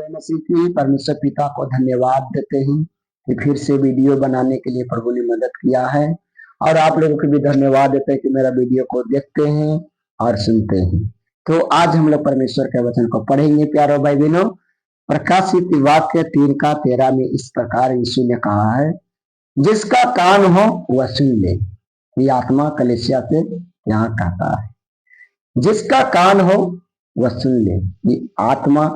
जय मसीह की। परमेश्वर पिता को धन्यवाद देते हैं कि फिर से वीडियो बनाने के लिए प्रभु ने मदद किया है, और आप लोगों को भी धन्यवाद देते हैं कि मेरा वीडियो को देखते हैं और सुनते हैं। तो आज हम लोग परमेश्वर के वचन को पढ़ेंगे प्यारो भाई बहनों। प्रकाशित वाक्य 3:13 में इस प्रकार यीशु ने कहा है, जिसका कान हो वह सुन ले। ये आत्मा कलीसिया से यहाँ कहता है, जिसका कान हो वह सुन ले। ये आत्मा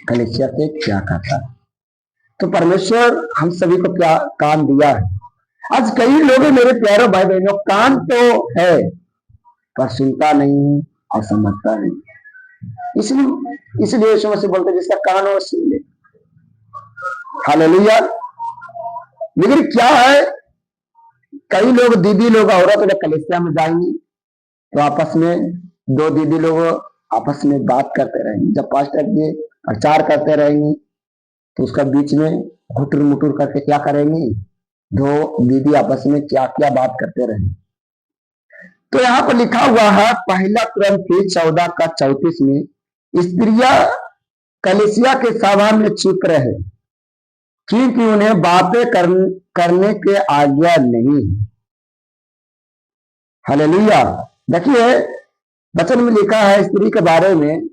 कलीसिया से क्या कहता है। तो परमेश्वर हम सभी को क्या कान दिया है। आज कई लोग मेरे प्यारे भाई बहनों, कान तो है पर सुनता नहीं और समझता नहीं। इसलिए यीशु मसीह बोलते जिसका कान हो सुन ले। हालेलुया। लेकिन क्या है, कई लोग दीदी लोग औरत लोग कलीसिया में जाएंगे तो आपस में दो दीदी लोग आपस में बात करते रहेंगे। जब पास्टर जी प्रचार करते रहेंगे तो उसका बीच में घुटुर मुटुर करके क्या करेंगे, दो दीदी आपस में क्या क्या बात करते रहेंगे। तो यहाँ पर लिखा हुआ है पहला कुरिन्थी 14:34 में, स्त्रियां कलीसिया के सभा में चुप रहे क्योंकि उन्हें बातें करने के आज्ञा नहीं। हालेलुया। देखिए वचन में लिखा है स्त्री के बारे में,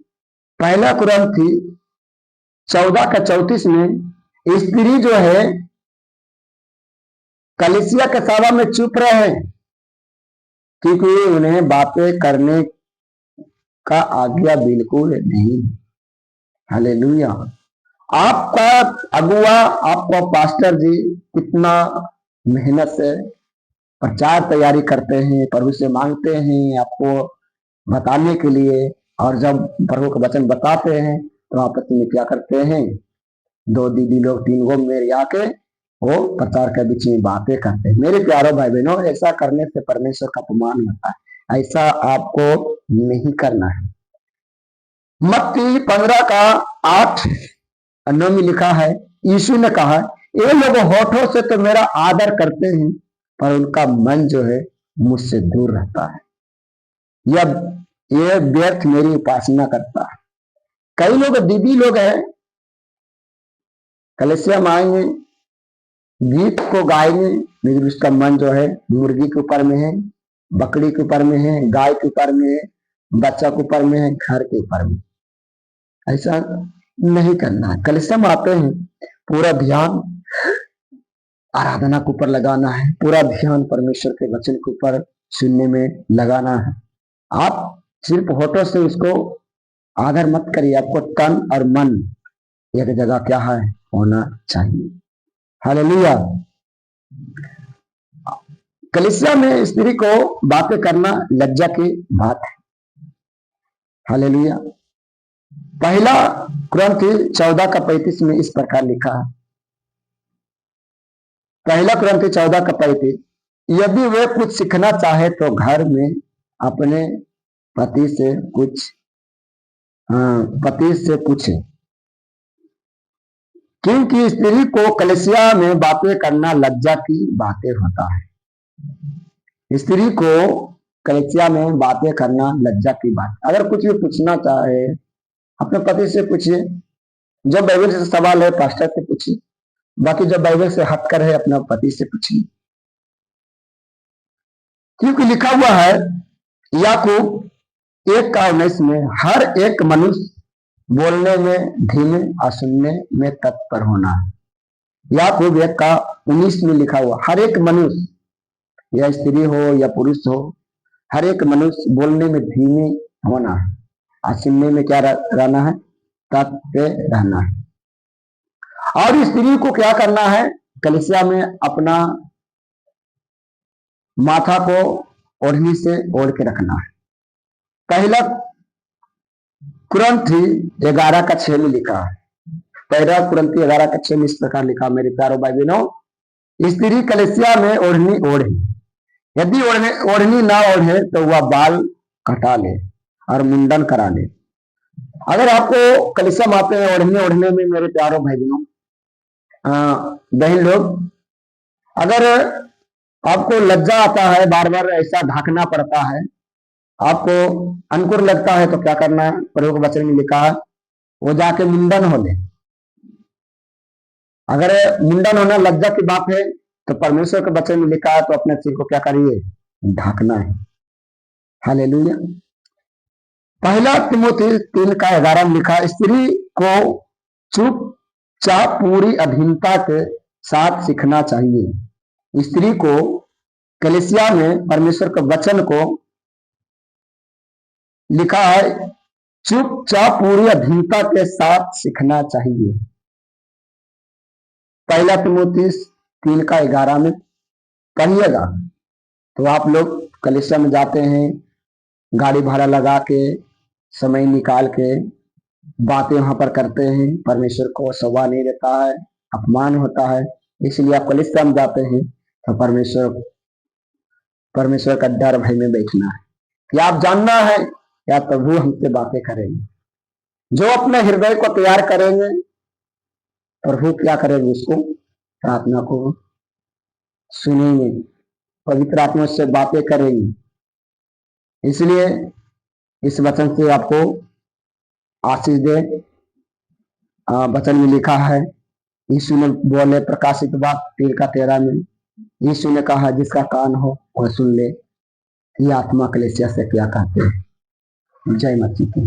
पहला कुरिन्थी 14:34 में, स्त्री जो है कलीसिया के सभा में चुप रहे क्योंकि उन्हें बातें करने का आज्ञा बिल्कुल नहीं। हालेलुया। आपका अगुआ, आपका पास्टर जी कितना मेहनत से प्रचार तैयारी करते हैं, प्रभु से मांगते हैं आपको बताने के लिए, और जब प्रभु का वचन बताते हैं तो आपस में क्या करते हैं, दो दीदी लोग तीन गो मेरे आके वो प्रचार के बीच में बातें करते हैं। मेरे प्यारे भाई बहनों, ऐसा करने से परमेश्वर का अपमान होता है। ऐसा आपको नहीं करना है। मत्ती 15:8-9 में लिखा है, यीशु ने कहा, ये लोग होठों से तो मेरा आदर करते हैं पर उनका मन जो है मुझसे दूर रहता है। ये व्यर्थ मेरी उपासना करता है। कई लोग दीदी लोग हैं, कलीसिया में आएंगे, गीत को गाएंगे, लेकिन उसका मन जो है मुर्गी के ऊपर में है, बकरी के ऊपर में है, गाय के ऊपर में है, बच्चा के ऊपर में है, घर के ऊपर में। ऐसा नहीं करना है। कलीसिया में आते हैं, पूरा ध्यान आराधना के ऊपर लगाना है, पूरा ध्यान परमेश्वर के वचन के ऊपर सुनने में लगाना है। आप सिर्फ होठों से उसको आदर मत करिए, आपको तन और मन एक जगह क्या है होना चाहिए। हालेलुया। कलीसिया में स्त्री को बातें करना लज्जा की बात है। हालेलुया। पहला कुरिन्थी 14:35 में इस प्रकार लिखा है, पहला कुरिन्थी 14:35, यदि वे कुछ सीखना चाहे तो घर में अपने पति से पूछे, क्योंकि स्त्री को कलीसिया में बातें करना लज्जा की बातें होता है। स्त्री को कलीसिया में बातें करना लज्जा की बात। अगर कुछ भी पूछना चाहे अपने पति से पूछिए, जब बाइबल से सवाल है पास्टर से पूछिए, बाकी जब बाइबल से हटकर है अपना पति से पूछिए। क्योंकि लिखा हुआ है याकूब 1:19 में, हर एक मनुष्य बोलने में धीमे और सुनने में तत्पर होना है। याकूब 1:19 में लिखा हुआ, हर एक मनुष्य, या स्त्री हो या पुरुष हो, हर एक मनुष्य बोलने में धीमे होना है और सुनने में क्या रहना है, तत्पर रहना है। और स्त्री को क्या करना है, कलीसिया में अपना माथा को ओढ़नी से ओढ़ के रखना है। पहला कुरिन्थी 11:6 में लिखा है, पहला कुरिन्थी 11:6 में इस प्रकार लिखा, मेरे प्यारो भाई बहनों, स्त्री कलीसिया में ओढ़नी ओढ़े, यदि ओढ़नी ना ओढ़े तो वह बाल कटा ले और मुंडन करा ले। अगर आपको कलीसिया में आते हैं ओढ़ने में, मेरे प्यारो भाई बहनों, बहन लोग, अगर आपको लज्जा आता है, बार बार ऐसा ढाकना पड़ता है, आपको अनुकूल लगता है, तो क्या करना है, प्रभु के वचन में लिखा है, वो जाके मुंडन हो ले। अगर मुंडन होना लज्जा की बात है तो परमेश्वर के वचन में लिखा है तो अपने सिर को क्या करिए, ढकना है। हालेलुया। पहला तिमोथी 3:11 में लिखा, स्त्री को चुपचाप पूरी अधीनता के साथ सीखना चाहिए। स्त्री को कलीसिया में परमेश्वर के वचन को लिखा है चुपचाप पूरी अधीनता के साथ सीखना चाहिए। पहला तिमोथी 3:11 में पढ़िएगा। तो आप लोग कलीसिया में जाते हैं, गाड़ी भाड़ा लगा के समय निकाल के बातें वहां पर करते हैं, परमेश्वर को शोभा नहीं देता है, अपमान होता है, इसलिए आप कलीसिया में जाते हैं। तो परमेश्वर का डर भय में बैठना है कि आप जानना है क्या प्रभु हमसे बातें करेंगे। जो अपने हृदय को तैयार करेंगे प्रभु क्या करेंगे, उसको प्रार्थना को सुनेंगे, पवित्र आत्मा से बातें करेंगे। इसलिए इस वचन से आपको आशीष दे। वचन में लिखा है, यीशु ने बोले प्रकाशित बात 3:13 में, यीशु ने कहा जिसका कान हो वह सुन ले, ये आत्मा कलीसिया से क्या कहते हैं। जय मसीह की।